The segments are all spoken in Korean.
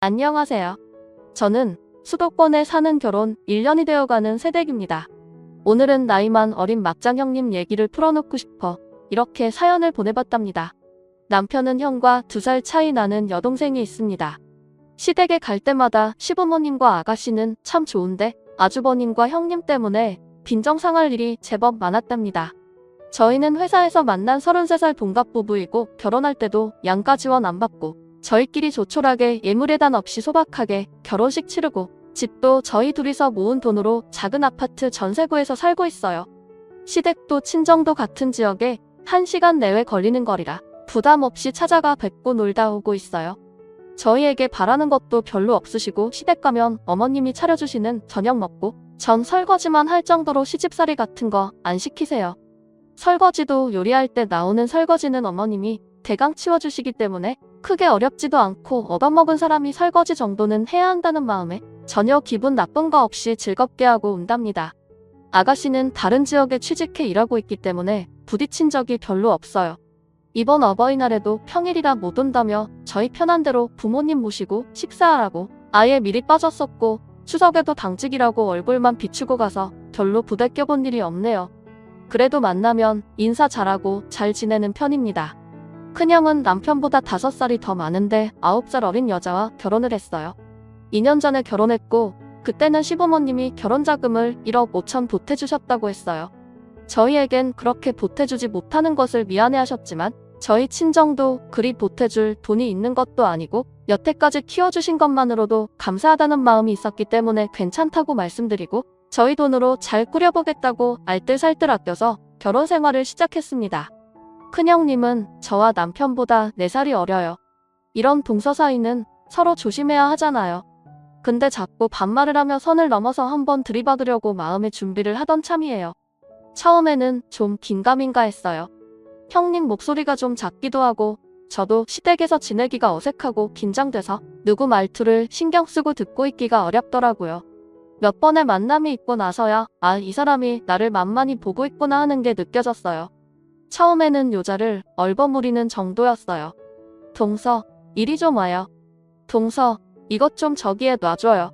안녕하세요. 저는 수도권에 사는 결혼 1년이 되어가는 새댁입니다. 오늘은 나이만 어린 막장 형님 얘기를 풀어놓고 싶어 이렇게 사연을 보내봤답니다. 남편은 형과 2살 차이 나는 여동생이 있습니다. 시댁에 갈 때마다 시부모님과 아가씨는 참 좋은데 아주버님과 형님 때문에 빈정상할 일이 제법 많았답니다. 저희는 회사에서 만난 33살 동갑 부부이고 결혼할 때도 양가 지원 안 받고 저희끼리 조촐하게 예물예단 없이 소박하게 결혼식 치르고 집도 저희 둘이서 모은 돈으로 작은 아파트 전세 구해서 살고 있어요. 시댁도 친정도 같은 지역에 1시간 내외 걸리는 거리라 부담 없이 찾아가 뵙고 놀다 오고 있어요. 저희에게 바라는 것도 별로 없으시고 시댁 가면 어머님이 차려주시는 저녁 먹고 전 설거지만 할 정도로 시집살이 같은 거 안 시키세요. 설거지도 요리할 때 나오는 설거지는 어머님이 대강 치워주시기 때문에 크게 어렵지도 않고 얻어먹은 사람이 설거지 정도는 해야 한다는 마음에 전혀 기분 나쁜 거 없이 즐겁게 하고 온답니다. 아가씨는 다른 지역에 취직해 일하고 있기 때문에 부딪힌 적이 별로 없어요. 이번 어버이날에도 평일이라 못 온다며 저희 편한 대로 부모님 모시고 식사하라고 아예 미리 빠졌었고 추석에도 당직이라고 얼굴만 비추고 가서 별로 부대 껴본 일이 없네요. 그래도 만나면 인사 잘하고 잘 지내는 편입니다. 큰형은 남편보다 5살이 더 많은데 9살 어린 여자와 결혼을 했어요. 2년 전에 결혼했고 그때는 시부모님이 결혼자금을 1억 5천 보태주셨다고 했어요. 저희에겐 그렇게 보태주지 못하는 것을 미안해하셨지만 저희 친정도 그리 보태줄 돈이 있는 것도 아니고 여태까지 키워주신 것만으로도 감사하다는 마음이 있었기 때문에 괜찮다고 말씀드리고 저희 돈으로 잘 꾸려보겠다고 알뜰살뜰 아껴서 결혼 생활을 시작했습니다. 큰형님은 저와 남편보다 4살이 어려요. 이런 동서 사이는 서로 조심해야 하잖아요. 근데 자꾸 반말을 하며 선을 넘어서 한번 들이박으려고 마음의 준비를 하던 참이에요. 처음에는 좀 긴가민가 했어요. 형님 목소리가 좀 작기도 하고 저도 시댁에서 지내기가 어색하고 긴장돼서 누구 말투를 신경 쓰고 듣고 있기가 어렵더라고요. 몇 번의 만남이 있고 나서야 이 사람이 나를 만만히 보고 있구나 하는 게 느껴졌어요. 처음에는 요자를 얼버무리는 정도였어요. 동서, 이리 좀 와요. 동서, 이것 좀 저기에 놔줘요.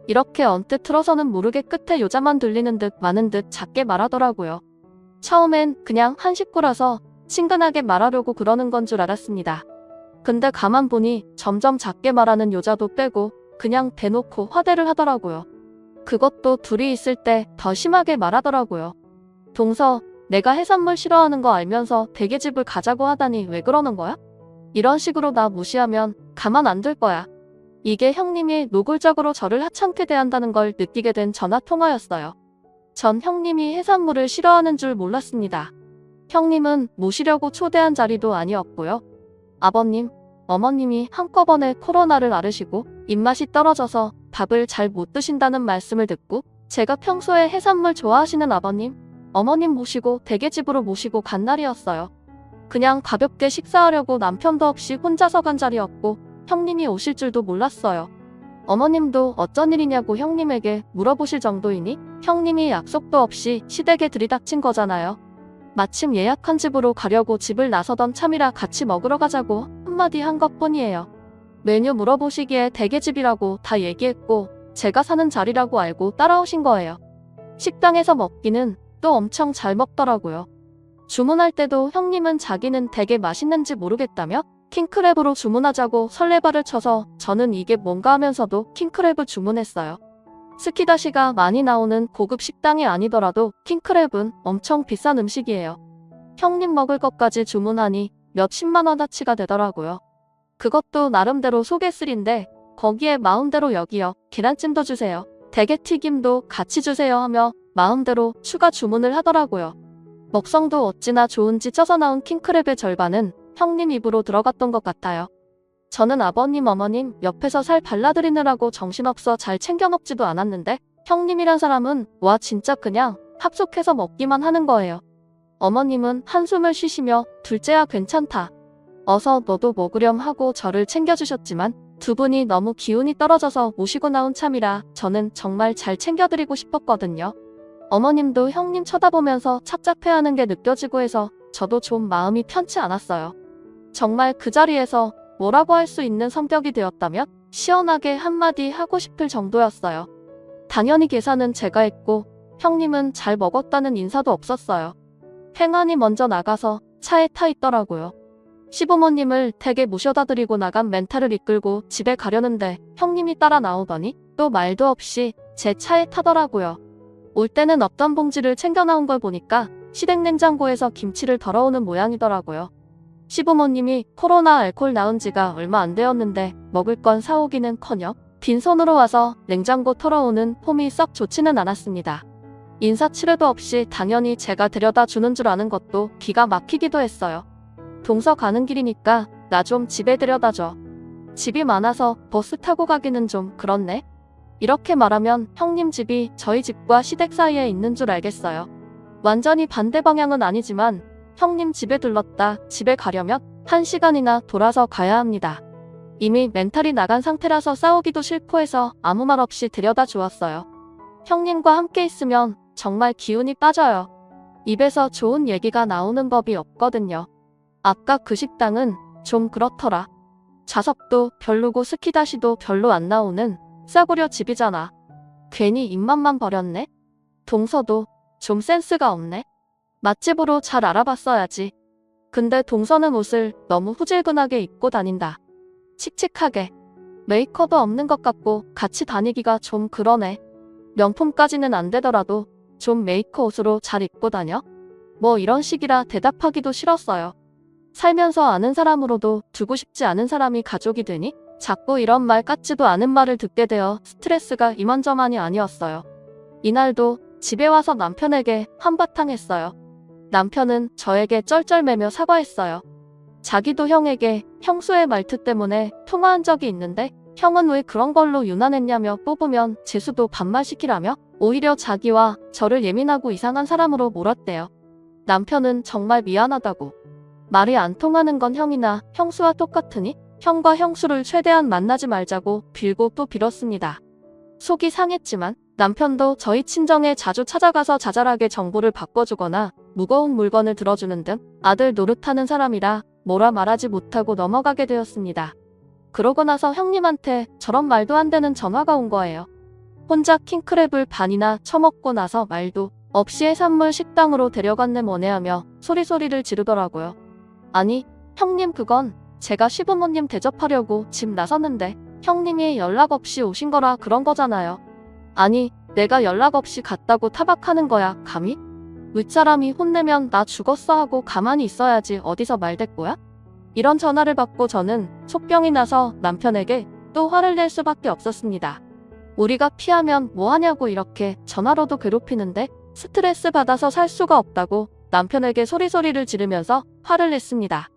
이렇게 언뜻 틀어서는 모르게 끝에 요자만 들리는 듯 마는 듯 작게 말하더라고요. 처음엔 그냥 한 식구라서 친근하게 말하려고 그러는 건 줄 알았습니다. 근데 가만 보니 점점 작게 말하는 요자도 빼고 그냥 대놓고 화대를 하더라고요. 그것도 둘이 있을 때 더 심하게 말하더라고요. 동서, 내가 해산물 싫어하는 거 알면서 대게집을 가자고 하다니 왜 그러는 거야? 이런 식으로 나 무시하면 가만 안 둘 거야. 이게 형님이 노골적으로 저를 하찮게 대한다는 걸 느끼게 된 전화통화였어요. 전 형님이 해산물을 싫어하는 줄 몰랐습니다. 형님은 모시려고 초대한 자리도 아니었고요. 아버님, 어머님이 한꺼번에 코로나를 앓으시고 입맛이 떨어져서 밥을 잘 못 드신다는 말씀을 듣고 제가 평소에 해산물 좋아하시는 아버님, 어머님 모시고 대게집으로 모시고 간 날이었어요. 그냥 가볍게 식사하려고 남편도 없이 혼자서 간 자리였고 형님이 오실 줄도 몰랐어요. 어머님도 어쩐 일이냐고 형님에게 물어보실 정도이니 형님이 약속도 없이 시댁에 들이닥친 거잖아요. 마침 예약한 집으로 가려고 집을 나서던 참이라 같이 먹으러 가자고 한마디 한 것뿐이에요. 메뉴 물어보시기에 대게집이라고 다 얘기했고 제가 사는 자리라고 알고 따라오신 거예요. 식당에서 먹기는 또 엄청 잘 먹더라고요. 주문할 때도 형님은 자기는 되게 맛있는지 모르겠다며 킹크랩으로 주문하자고 설레발을 쳐서 저는 이게 뭔가 하면서도 킹크랩을 주문했어요. 스키다시가 많이 나오는 고급 식당이 아니더라도 킹크랩은 엄청 비싼 음식이에요. 형님 먹을 것까지 주문하니 몇십만 원어치가 되더라고요. 그것도 나름대로 소개스린데 거기에 마음대로 여기요, 계란찜도 주세요, 대게튀김도 같이 주세요 하며 마음대로 추가 주문을 하더라고요. 먹성도 어찌나 좋은지 쪄서 나온 킹크랩의 절반은 형님 입으로 들어갔던 것 같아요. 저는 아버님, 어머님 옆에서 살 발라드리느라고 정신없어 잘 챙겨 먹지도 않았는데 형님이란 사람은 와 진짜 그냥 합숙해서 먹기만 하는 거예요. 어머님은 한숨을 쉬시며 둘째야 괜찮다, 어서 너도 먹으렴 하고 저를 챙겨주셨지만 두 분이 너무 기운이 떨어져서 모시고 나온 참이라 저는 정말 잘 챙겨드리고 싶었거든요. 어머님도 형님 쳐다보면서 착잡해하는 게 느껴지고 해서 저도 좀 마음이 편치 않았어요. 정말 그 자리에서 뭐라고 할 수 있는 성격이 되었다면 시원하게 한마디 하고 싶을 정도였어요. 당연히 계산은 제가 했고 형님은 잘 먹었다는 인사도 없었어요. 횡하니 먼저 나가서 차에 타 있더라고요. 시부모님을 댁에 모셔다 드리고 나간 멘탈을 이끌고 집에 가려는데 형님이 따라 나오더니 또 말도 없이 제 차에 타더라고요. 올 때는 어떤 봉지를 챙겨 나온 걸 보니까 시댁냉장고에서 김치를 덜어오는 모양이더라고요. 시부모님이 코로나 알콜 나온 지가 얼마 안 되었는데 먹을 건 사오기는커녕 빈손으로 와서 냉장고 털어오는 폼이 썩 좋지는 않았습니다. 인사치레도 없이 당연히 제가 데려다 주는 줄 아는 것도 기가 막히기도 했어요. 동서 가는 길이니까 나 좀 집에 데려다줘. 집이 많아서 버스 타고 가기는 좀 그렇네. 이렇게 말하면 형님 집이 저희 집과 시댁 사이에 있는 줄 알겠어요. 완전히 반대 방향은 아니지만 형님 집에 들렀다 집에 가려면 1시간이나 돌아서 가야 합니다. 이미 멘탈이 나간 상태라서 싸우기도 싫고 해서 아무 말 없이 데려다 주었어요. 형님과 함께 있으면 정말 기운이 빠져요. 입에서 좋은 얘기가 나오는 법이 없거든요. 아까 그 식당은 좀 그렇더라. 좌석도 별로고 스키다시도 별로 안 나오는 싸구려 집이잖아. 괜히 입맛만 버렸네. 동서도 좀 센스가 없네. 맛집으로 잘 알아봤어야지. 근데 동서는 옷을 너무 후질근하게 입고 다닌다. 칙칙하게. 메이커도 없는 것 같고 같이 다니기가 좀 그러네. 명품까지는 안 되더라도 좀 메이커 옷으로 잘 입고 다녀? 뭐 이런 식이라 대답하기도 싫었어요. 살면서 아는 사람으로도 두고 싶지 않은 사람이 가족이 되니 자꾸 이런 말 같지도 않은 말을 듣게 되어 스트레스가 이만저만이 아니었어요. 이날도 집에 와서 남편에게 한바탕 했어요. 남편은 저에게 쩔쩔매며 사과했어요. 자기도 형에게 형수의 말투 때문에 통화한 적이 있는데 형은 왜 그런 걸로 유난했냐며 뽑으면 재수도 반말시키라며 오히려 자기와 저를 예민하고 이상한 사람으로 몰았대요. 남편은 정말 미안하다고. 말이 안 통하는 건 형이나 형수와 똑같으니 형과 형수를 최대한 만나지 말자고 빌고 또 빌었습니다. 속이 상했지만 남편도 저희 친정에 자주 찾아가서 자잘하게 정보를 바꿔주거나 무거운 물건을 들어주는 등 아들 노릇하는 사람이라 뭐라 말하지 못하고 넘어가게 되었습니다. 그러고 나서 형님한테 저런 말도 안 되는 전화가 온 거예요. 혼자 킹크랩을 반이나 처먹고 나서 말도 없이 해산물 식당으로 데려갔네 뭐네 하며 소리소리를 지르더라고요. 아니, 형님 그건 제가 시부모님 대접하려고 집 나섰는데 형님이 연락 없이 오신 거라 그런 거잖아요. 아니, 내가 연락 없이 갔다고 타박하는 거야, 감히? 윗사람이 혼내면 나 죽었어 하고 가만히 있어야지 어디서 말대꾸야? 이런 전화를 받고 저는 속병이 나서 남편에게 또 화를 낼 수밖에 없었습니다. 우리가 피하면 뭐하냐고 이렇게 전화로도 괴롭히는데 스트레스 받아서 살 수가 없다고 남편에게 소리소리를 지르면서 화를 냈습니다.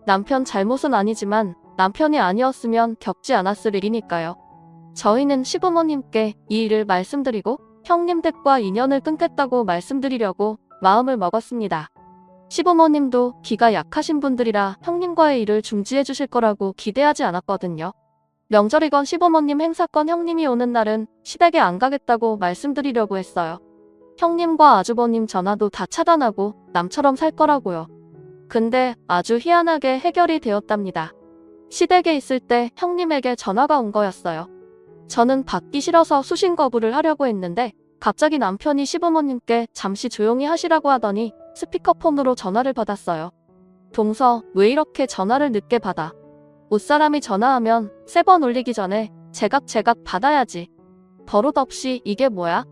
남편 잘못은 아니지만 남편이 아니었으면 겪지 않았을 일이니까요. 저희는 시부모님께 이 일을 말씀드리고 형님 댁과 인연을 끊겠다고 말씀드리려고 마음을 먹었습니다. 시부모님도 기가 약하신 분들이라 형님과의 일을 중지해 주실 거라고 기대하지 않았거든요. 명절이건 시부모님 행사건 형님이 오는 날은 시댁에 안 가겠다고 말씀드리려고 했어요. 형님과 아주버님 전화도 다 차단하고 남처럼 살 거라고요. 근데 아주 희한하게 해결이 되었답니다. 시댁에 있을 때 형님에게 전화가 온 거였어요. 저는 받기 싫어서 수신 거부를 하려고 했는데 갑자기 남편이 시부모님께 잠시 조용히 하시라고 하더니 스피커폰으로 전화를 받았어요. 동서, 왜 이렇게 전화를 늦게 받아? 옷사람이 전화하면 3번 울리기 전에 제각제각 받아야지. 버릇없이 이게 뭐야?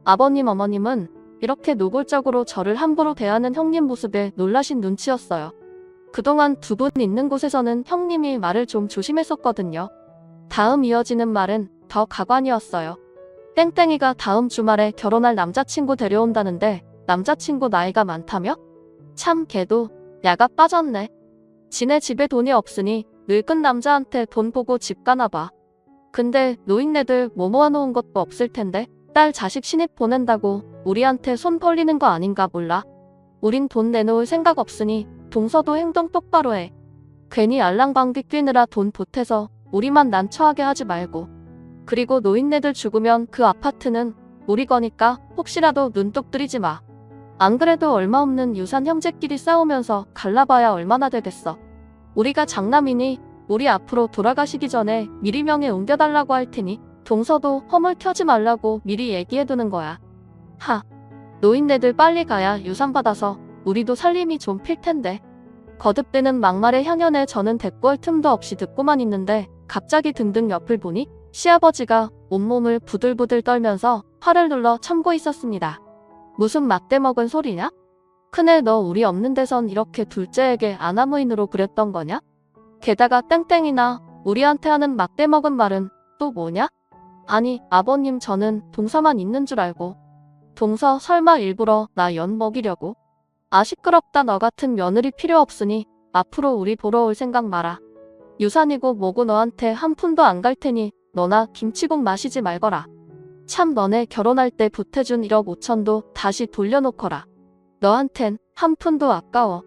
아버님 어머님은 이렇게 노골적으로 저를 함부로 대하는 형님 모습에 놀라신 눈치였어요. 그동안 두 분 있는 곳에서는 형님이 말을 좀 조심했었거든요. 다음 이어지는 말은 더 가관이었어요. 땡땡이가 다음 주말에 결혼할 남자친구 데려온다는데 남자친구 나이가 많다며? 참 걔도 야가 빠졌네. 지네 집에 돈이 없으니 늙은 남자한테 돈 보고 집 가나봐. 근데 노인네들 뭐 모아놓은 것도 없을 텐데 딸 자식 신입 보낸다고 우리한테 손 벌리는 거 아닌가 몰라. 우린 돈 내놓을 생각 없으니 동서도 행동 똑바로 해. 괜히 알랑방귀 뀌느라 돈 보태서 우리만 난처하게 하지 말고. 그리고 노인네들 죽으면 그 아파트는 우리 거니까 혹시라도 눈독 들이지 마. 안 그래도 얼마 없는 유산 형제끼리 싸우면서 갈라봐야 얼마나 되겠어. 우리가 장남이니 우리 앞으로 돌아가시기 전에 미리 명예 옮겨달라고 할 테니 동서도 허물 켜지 말라고 미리 얘기해두는 거야. 하, 노인네들 빨리 가야 유산 받아서 우리도 살림이 좀 필 텐데. 거듭되는 막말에 향연에 저는 대꾸할 틈도 없이 듣고만 있는데 갑자기 등등 옆을 보니 시아버지가 온몸을 부들부들 떨면서 팔을 눌러 참고 있었습니다. 무슨 막대 먹은 소리냐? 큰애 너 우리 없는 데선 이렇게 둘째에게 아나무인으로 그랬던 거냐? 게다가 땡땡이나 우리한테 하는 막대 먹은 말은 또 뭐냐? 아니 아버님 저는 동서만 있는 줄 알고. 동서 설마 일부러 나 연 먹이려고? 아 시끄럽다 너 같은 며느리 필요 없으니 앞으로 우리 보러 올 생각 마라. 유산이고 뭐고 너한테 한 푼도 안 갈 테니 너나 김치국 마시지 말거라. 참 너네 결혼할 때 보태준 1억 5천도 다시 돌려놓거라. 너한텐 한 푼도 아까워.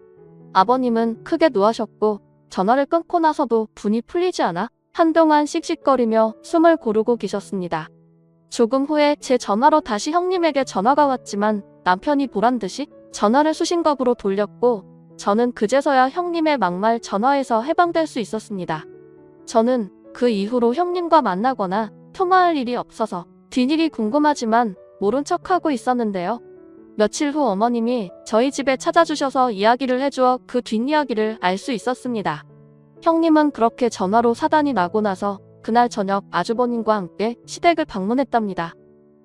아버님은 크게 노하셨고 전화를 끊고 나서도 분이 풀리지 않아 한동안 씩씩거리며 숨을 고르고 계셨습니다. 조금 후에 제 전화로 다시 형님에게 전화가 왔지만 남편이 보란듯이 전화를 수신겁으로 돌렸고 저는 그제서야 형님의 막말 전화에서 해방될 수 있었습니다. 저는 그 이후로 형님과 만나거나 통화할 일이 없어서 뒷일이 궁금하지만 모른 척하고 있었는데요. 며칠 후 어머님이 저희 집에 찾아주셔서 이야기를 해주어 그 뒷이야기를 알 수 있었습니다. 형님은 그렇게 전화로 사단이 나고 나서 그날 저녁 아주버님과 함께 시댁을 방문했답니다.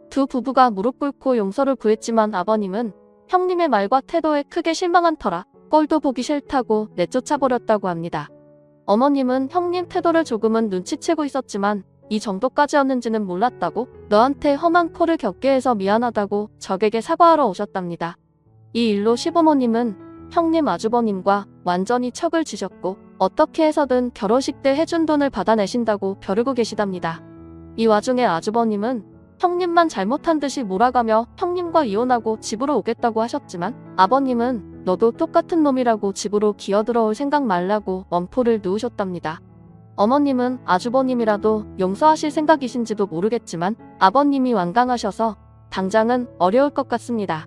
두 부부가 무릎 꿇고 용서를 구했지만 아버님은 형님의 말과 태도에 크게 실망한 터라 꼴도 보기 싫다고 내쫓아버렸다고 합니다. 어머님은 형님 태도를 조금은 눈치채고 있었지만 이 정도까지였는지는 몰랐다고 너한테 험한 콜을 겪게 해서 미안하다고 적에게 사과하러 오셨답니다. 이 일로 시부모님은 형님 아주버님과 완전히 척을 지셨고 어떻게 해서든 결혼식 때 해준 돈을 받아내신다고 벼르고 계시답니다. 이 와중에 아주버님은 형님만 잘못한 듯이 몰아가며 형님과 이혼하고 집으로 오겠다고 하셨지만 아버님은 너도 똑같은 놈이라고 집으로 기어들어올 생각 말라고 엄포를 놓으셨답니다. 어머님은 아주버님이라도 용서하실 생각이신지도 모르겠지만 아버님이 완강하셔서 당장은 어려울 것 같습니다.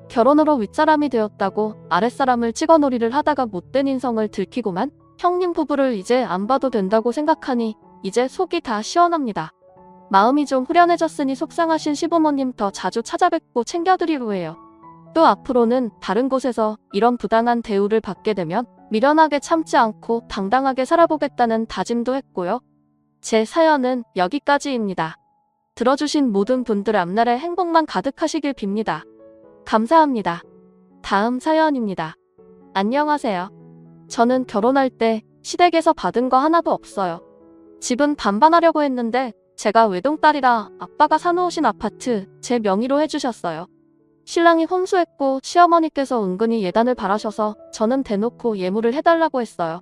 결혼으로 윗사람이 되었다고 아랫사람을 찍어놀이를 하다가 못된 인성을 들키고만 형님 부부를 이제 안 봐도 된다고 생각하니 이제 속이 다 시원합니다. 마음이 좀 후련해졌으니 속상하신 시부모님 더 자주 찾아뵙고 챙겨드리려 해요. 또 앞으로는 다른 곳에서 이런 부당한 대우를 받게 되면 미련하게 참지 않고 당당하게 살아보겠다는 다짐도 했고요. 제 사연은 여기까지입니다. 들어주신 모든 분들 앞날에 행복만 가득하시길 빕니다. 감사합니다. 다음 사연입니다. 안녕하세요. 저는 결혼할 때 시댁에서 받은 거 하나도 없어요. 집은 반반하려고 했는데 제가 외동딸이라 아빠가 사놓으신 아파트 제 명의로 해주셨어요. 신랑이 혼수했고 시어머니께서 은근히 예단을 바라셔서 저는 대놓고 예물을 해달라고 했어요.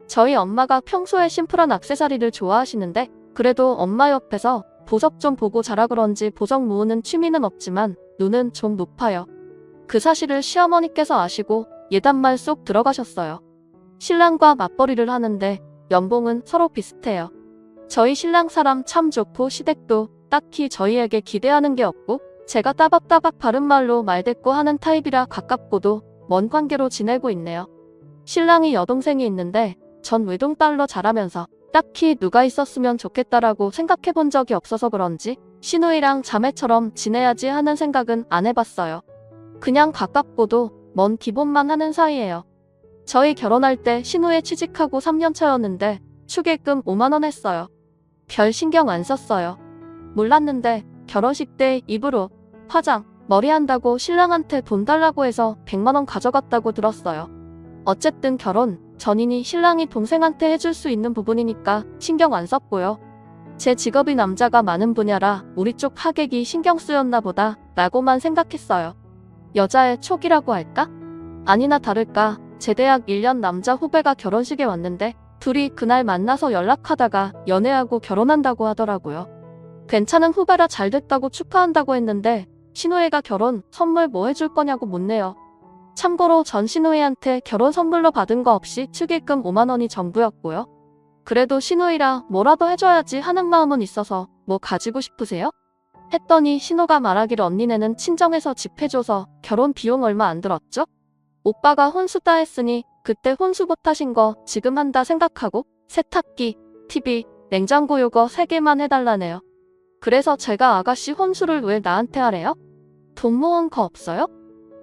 저희 엄마가 평소에 심플한 액세서리를 좋아하시는데 그래도 엄마 옆에서 보석 좀 보고 자라 그런지 보석 모으는 취미는 없지만 눈은 좀 높아요. 그 사실을 시어머니께서 아시고 예단말 쏙 들어가셨어요. 신랑과 맞벌이를 하는데 연봉은 서로 비슷해요. 저희 신랑 사람 참 좋고 시댁도 딱히 저희에게 기대하는 게 없고 제가 따박따박 바른말로 말대꾸 하는 타입이라 가깝고도 먼 관계로 지내고 있네요. 신랑이 여동생이 있는데 전 외동딸로 자라면서 딱히 누가 있었으면 좋겠다라고 생각해 본 적이 없어서 그런지 시누이랑 자매처럼 지내야지 하는 생각은 안 해봤어요. 그냥 가깝고도 먼 기본만 하는 사이예요. 저희 결혼할 때 시누에 취직하고 3년 차였는데 축의금 5만 원 했어요. 별 신경 안 썼어요. 몰랐는데 결혼식 때 입으로 화장, 머리 한다고 신랑한테 돈 달라고 해서 100만 원 가져갔다고 들었어요. 어쨌든 결혼 전이니 신랑이 동생한테 해줄 수 있는 부분이니까 신경 안 썼고요. 제 직업이 남자가 많은 분야라 우리 쪽 하객이 신경 쓰였나 보다 라고만 생각했어요. 여자의 촉이라고 할까? 아니나 다를까 제 대학 1년 남자 후배가 결혼식에 왔는데 둘이 그날 만나서 연락하다가 연애하고 결혼한다고 하더라고요. 괜찮은 후배라 잘 됐다고 축하한다고 했는데 신우이가 결혼 선물 뭐 해줄 거냐고 묻네요. 참고로 전 신우이한테 결혼 선물로 받은 거 없이 축의금 5만 원이 전부였고요. 그래도 신우이라 뭐라도 해줘야지 하는 마음은 있어서 뭐 가지고 싶으세요? 했더니 신우가 말하기를 언니네는 친정에서 집 해줘서 결혼 비용 얼마 안 들었죠? 오빠가 혼수 따 했으니 그때 혼수 못 하신 거 지금 한다 생각하고 세탁기, TV, 냉장고 요거 3개만 해달라네요. 그래서 제가 아가씨 혼수를 왜 나한테 하래요? 돈 모은 거 없어요?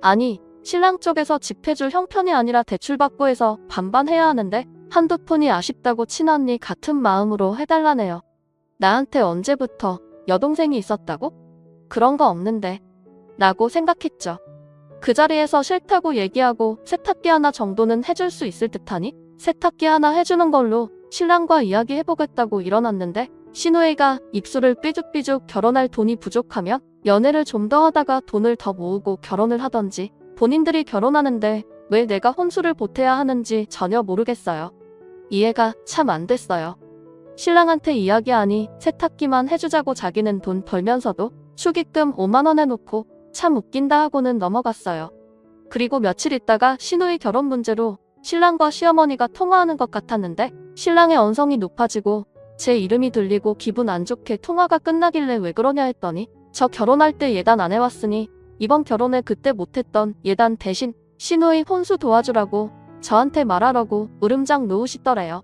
아니, 신랑 쪽에서 집 해줄 형편이 아니라 대출받고 해서 반반 해야 하는데 한두 푼이 아쉽다고 친언니 같은 마음으로 해달라네요. 나한테 언제부터 여동생이 있었다고? 그런 거 없는데 라고 생각했죠. 그 자리에서 싫다고 얘기하고 세탁기 하나 정도는 해줄 수 있을 듯하니 세탁기 하나 해주는 걸로 신랑과 이야기해보겠다고 일어났는데 신우이가 입술을 삐죽삐죽 결혼할 돈이 부족하면 연애를 좀 더 하다가 돈을 더 모으고 결혼을 하던지 본인들이 결혼하는데 왜 내가 혼수를 보태야 하는지 전혀 모르겠어요. 이해가 참 안 됐어요. 신랑한테 이야기하니 세탁기만 해주자고 자기는 돈 벌면서도 축의금 5만 원 해놓고 참 웃긴다 하고는 넘어갔어요. 그리고 며칠 있다가 신우이 결혼 문제로 신랑과 시어머니가 통화하는 것 같았는데 신랑의 언성이 높아지고 제 이름이 들리고 기분 안 좋게 통화가 끝나길래 왜 그러냐 했더니 저 결혼할 때 예단 안 해왔으니 이번 결혼에 그때 못했던 예단 대신 신우이 혼수 도와주라고 저한테 말하라고 으름장 놓으시더래요.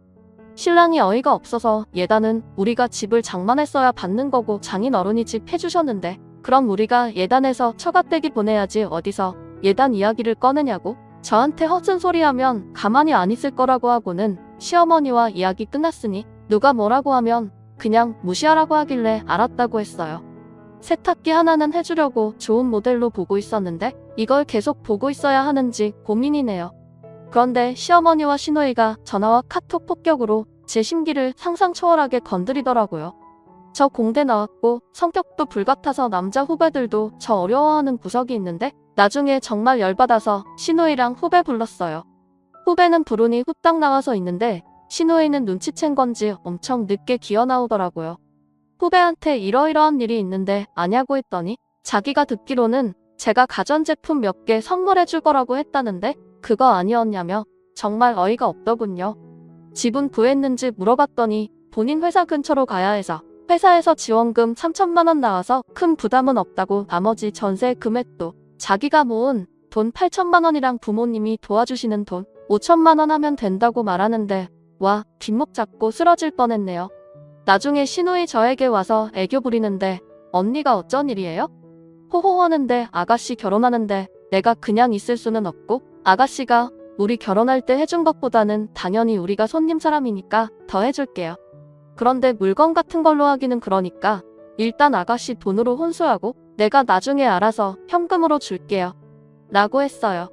신랑이 어이가 없어서 예단은 우리가 집을 장만했어야 받는 거고 장인 어른이 집 해주셨는데 그럼 우리가 예단해서 처갓댁이 보내야지 어디서 예단 이야기를 꺼내냐고 저한테 헛슨소리하면 가만히 안 있을 거라고 하고는 시어머니와 이야기 끝났으니 누가 뭐라고 하면 그냥 무시하라고 하길래 알았다고 했어요. 세탁기 하나는 해주려고 좋은 모델로 보고 있었는데 이걸 계속 보고 있어야 하는지 고민이네요. 그런데 시어머니와 시누이가 전화와 카톡 폭격으로 제 심기를 상상 초월하게 건드리더라고요. 저 공대 나왔고 성격도 불같아서 남자 후배들도 저 어려워하는 구석이 있는데 나중에 정말 열받아서 시누이랑 후배 불렀어요. 후배는 부르니 후딱 나와서 있는데 시누이는 눈치챈 건지 엄청 늦게 기어 나오더라고요. 후배한테 이러이러한 일이 있는데 아냐고 했더니 자기가 듣기로는 제가 가전제품 몇 개 선물해 줄 거라고 했다는데 그거 아니었냐며 정말 어이가 없더군요. 집은 구했는지 물어봤더니 본인 회사 근처로 가야 해서 회사에서 지원금 3천만 원 나와서 큰 부담은 없다고 나머지 전세 금액도 자기가 모은 돈 8천만 원이랑 부모님이 도와주시는 돈 5천만 원 하면 된다고 말하는데 와 뒷목 잡고 쓰러질 뻔했네요. 나중에 시누이 저에게 와서 애교 부리는데 언니가 어쩐 일이에요? 호호하는데 아가씨 결혼하는데 내가 그냥 있을 수는 없고 아가씨가 우리 결혼할 때 해준 것보다는 당연히 우리가 손님 사람이니까 더 해줄게요. 그런데 물건 같은 걸로 하기는 그러니까 일단 아가씨 돈으로 혼수하고 내가 나중에 알아서 현금으로 줄게요. 라고 했어요.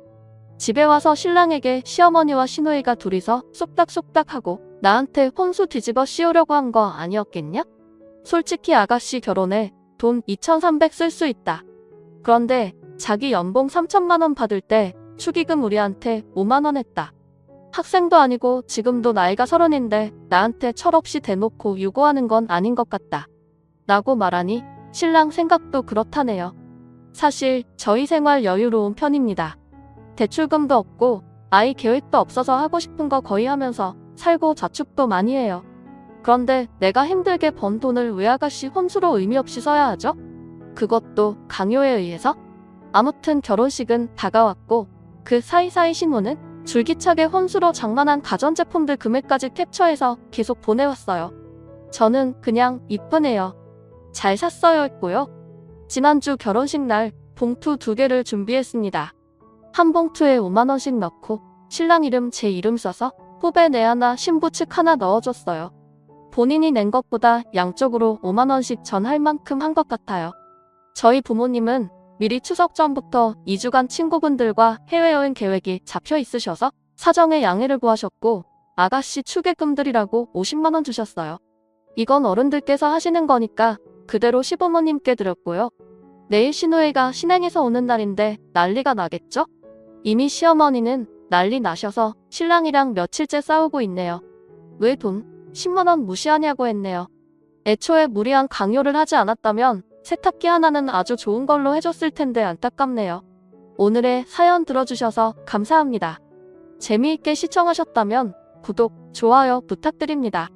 집에 와서 신랑에게 시어머니와 시누이가 둘이서 쏙닥쏙닥하고 나한테 혼수 뒤집어 씌우려고 한 거 아니었겠냐? 솔직히 아가씨 결혼에 돈 2,300 쓸 수 있다. 그런데 자기 연봉 3천만 원 받을 때 축의금 우리한테 5만 원 했다. 학생도 아니고 지금도 나이가 30인데 나한테 철없이 대놓고 유고하는 건 아닌 것 같다. 라고 말하니 신랑 생각도 그렇다네요. 사실 저희 생활 여유로운 편입니다. 대출금도 없고 아이 계획도 없어서 하고 싶은 거 거의 하면서 살고 저축도 많이 해요. 그런데 내가 힘들게 번 돈을 왜 아가씨 혼수로 의미 없이 써야 하죠? 그것도 강요에 의해서? 아무튼 결혼식은 다가왔고 그 사이사이 신우는 줄기차게 혼수로 장만한 가전제품들 금액까지 캡처해서 계속 보내왔어요. 저는 그냥 이쁘네요. 잘 샀어요 했고요. 지난주 결혼식 날 봉투 2개를 준비했습니다. 한 봉투에 5만 원씩 넣고 신랑 이름 제 이름 써서 후배 내 하나 신부 측 하나 넣어줬어요. 본인이 낸 것보다 양쪽으로 5만 원씩 전할 만큼 한 것 같아요. 저희 부모님은 미리 추석 전부터 2주간 친구분들과 해외여행 계획이 잡혀 있으셔서 사정에 양해를 구하셨고 아가씨 축의금들이라고 50만 원 주셨어요. 이건 어른들께서 하시는 거니까 그대로 시부모님께 드렸고요. 내일 시누이가 신행에서 오는 날인데 난리가 나겠죠? 이미 시어머니는 난리 나셔서 신랑이랑 며칠째 싸우고 있네요. 왜 돈 10만 원 무시하냐고 했네요. 애초에 무리한 강요를 하지 않았다면 세탁기 하나는 아주 좋은 걸로 해줬을 텐데 안타깝네요. 오늘의 사연 들어주셔서 감사합니다. 재미있게 시청하셨다면 구독, 좋아요 부탁드립니다.